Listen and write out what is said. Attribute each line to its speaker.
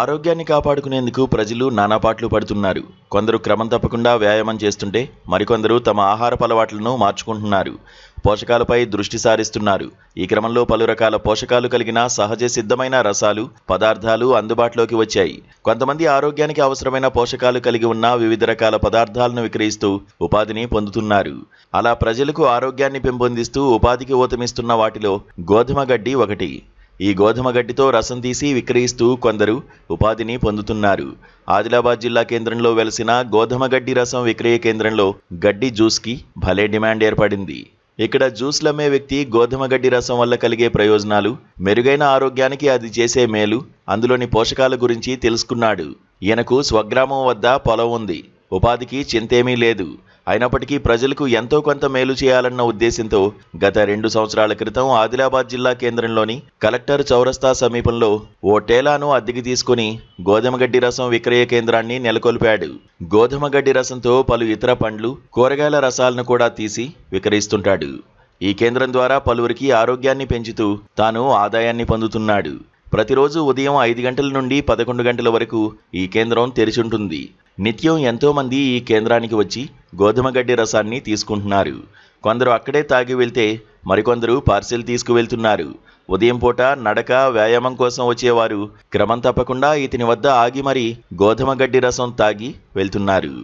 Speaker 1: ఆరోగ్యాన్ని కాపాడుకునేందుకు ప్రజలు నానాపాట్లు పడుతున్నారు. కొందరు క్రమం తప్పకుండా వ్యాయామం చేస్తుంటే మరికొందరు తమ ఆహారపు అలవాట్లను మార్చుకుంటున్నారు. పోషకాలపై దృష్టి సారిస్తున్నారు. ఈ క్రమంలో పలు రకాల పోషకాలు కలిగిన సహజ సిద్ధమైన రసాలు, పదార్థాలు అందుబాటులోకి వచ్చాయి. కొంతమంది ఆరోగ్యానికి అవసరమైన పోషకాలు కలిగి ఉన్న వివిధ రకాల పదార్థాలను విక్రయిస్తూ ఉపాధిని పొందుతున్నారు. అలా ప్రజలకు ఆరోగ్యాన్ని పెంపొందిస్తూ ఉపాధికి ఊతమిస్తున్న వాటిలో గోధుమ గడ్డి ఒకటి. ఈ గోధుమ గడ్డితో రసం తీసి విక్రయిస్తూ కొందరు ఉపాధిని పొందుతున్నారు. ఆదిలాబాద్ జిల్లా కేంద్రంలో వెలసిన గోధుమ గడ్డి రసం విక్రయ కేంద్రంలో గడ్డి జ్యూస్కి భలే డిమాండ్ ఏర్పడింది. ఇక్కడ జ్యూస్లమ్మే వ్యక్తి గోధుమ గడ్డి రసం వల్ల కలిగే ప్రయోజనాలు, మెరుగైన ఆరోగ్యానికి అది చేసే మేలు, అందులోని పోషకాల గురించి తెలుసుకున్నాడు. ఈయనకు స్వగ్రామం వద్ద పొలం ఉంది. ఉపాధికి చింతేమీ లేదు. అయినప్పటికీ ప్రజలకు ఎంతో కొంత మేలు చేయాలన్న ఉద్దేశంతో గత 2 సంవత్సరాల క్రితం ఆదిలాబాద్ జిల్లా కేంద్రంలోని కలెక్టర్ చౌరస్తా సమీపంలో ఓ టేలాను అద్దెకి తీసుకుని గోధుమగడ్డి రసం విక్రయ కేంద్రాన్ని నెలకొల్పాడు. గోధుమగడ్డి రసంతో పలు ఇతర పండ్లు, కూరగాయల రసాలను కూడా తీసి విక్రయిస్తుంటాడు. ఈ కేంద్రం ద్వారా పలువురికి ఆరోగ్యాన్ని పెంచుతూ తాను ఆదాయాన్ని పొందుతున్నాడు. ప్రతిరోజు ఉదయం 5 గంటల నుండి 11 గంటల వరకు ఈ కేంద్రం తెరిచుంటుంది. నిత్యం ఎంతో మంది ఈ కేంద్రానికి వచ్చి గోధుమగడ్డి రసాన్ని తీసుకుంటున్నారు. కొందరు అక్కడే తాగి వెళ్తే మరికొందరు పార్సెల్ తీసుకువెళ్తున్నారు. ఉదయం పూట నడక, వ్యాయామం కోసం వచ్చేవారు క్రమం తప్పకుండా ఇతని వద్ద ఆగి మరీ గోధుమగడ్డి రసం తాగి వెళ్తున్నారు.